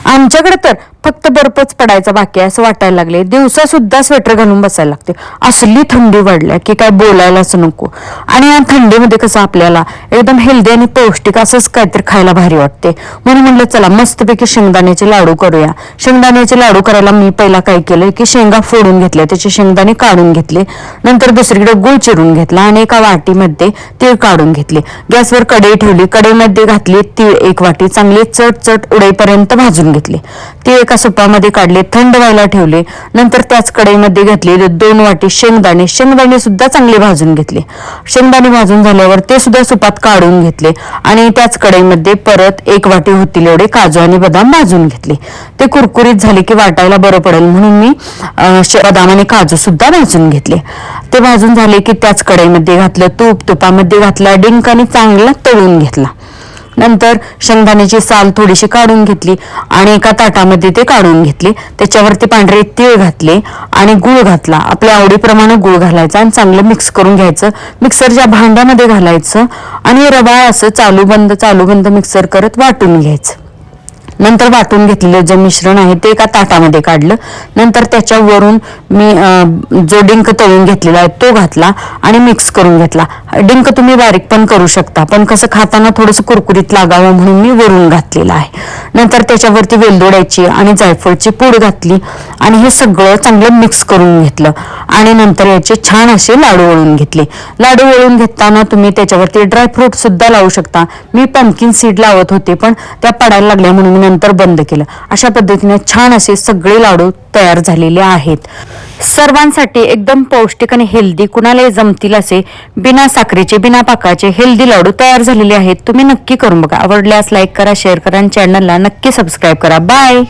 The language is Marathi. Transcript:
आमच्याकडे तर फक्त बर्फच पडायचा बाकी आहे असं वाटायला लागले. दिवसा सुद्धा स्वेटर घालून बसायला लागते. असली थंडी वाढल्या की काय बोलायलाच नको. आणि या थंडीमध्ये कसं आपल्याला एकदम हेल्दी आणि पौष्टिक असंच काहीतरी खायला भारी वाटते. म्हणून म्हणलं चला मस्तपैकी शेंगदाण्याचे लाडू करूया. शेंगदाण्याचे लाडू करायला मी पहिला काय केलं की शेंगा फोडून घेतल्या, त्याचे शेंगदाणे काढून घेतले. नंतर दुसरीकडे गुळ चिरून घेतला आणि एका वाटीमध्ये तीळ काढून घेतले. गॅसवर कढई ठेवली. कढईमध्ये घातली तीळ 1 वाटी, चांगले चट उडेपर्यंत भाजून घेतले. ते एका सुपामध्ये काढले, थंड व्हायला ठेवले. नंतर त्याच कढईमध्ये घातले 2 वाटी शेंगदाणे सुद्धा चांगले भाजून घेतले. शेंगदाणे भाजून झाल्यावर ते सुद्धा सुपात काढून घेतले आणि त्याच कढईमध्ये परत 1 वाटी होतील एवढे काजू आणि बदाम भाजून घेतले. ते कुरकुरीत झाले की वाटायला बरं पडेल म्हणून मी बदाम आणि काजू सुद्धा भाजून घेतले. ते भाजून झाले की त्याच कढईमध्ये घातलं तूप, तुपामध्ये घातला डिंक आणि चांगला तळून घेतला. नंतर शेंगदाण्याची साल थोडीशी काढून घेतली आणि एका ताटामध्ये ते काढून घेतले. त्याच्यावरती पांढरे तीळ घातले आणि गुळ घातला. आपल्या आवडीप्रमाणे गुळ घालायचा आणि चांगलं मिक्स करून घ्यायचं. मिक्सरच्या भांड्यामध्ये घालायचं आणि रवाळ असं चालू बंद मिक्सर करत वाटून घ्यायचं. नंतर वाटून घेतलेलं जे मिश्रण आहे ते एका ताटामध्ये काढलं. नंतर त्याच्यावरून मी जो डिंक तळून घेतलेला आहे तो घातला आणि मिक्स करून घेतला. डिंक तुम्ही बारीक पण करू शकता, पण कसं खाताना थोडंसं कुरकुरीत लागावं म्हणून मी वरून घातलेलं आहे. नंतर त्याच्यावरती वेलदोड्याची आणि जायफळची पूड घातली आणि हे सगळं चांगलं मिक्स करून घेतलं आणि नंतर याचे छान असे लाडू वळून घेतले. लाडू वळून घेताना तुम्ही त्याच्यावरती ड्रायफ्रूट सुद्धा लावू शकता. मी पंपकिन सीड लावत होते पण त्या पडायला लागल्या म्हणून मी नंतर बंद केलं. अशा पद्धतीने छान असे सगळे लाडू तयार झालेले आहेत. सर्वांसाठी एकदम पौष्टिक आणि हेल्दी, कुणालाही जमतील असे बिना साखरेचे बिना पाकाचे हेल्दी लाडू तयार झालेले आहेत. तुम्ही नक्की करून बघा. आवडल्यास लाईक करा, शेअर करा आणि चॅनलला नक्की सबस्क्राईब करा. बाय.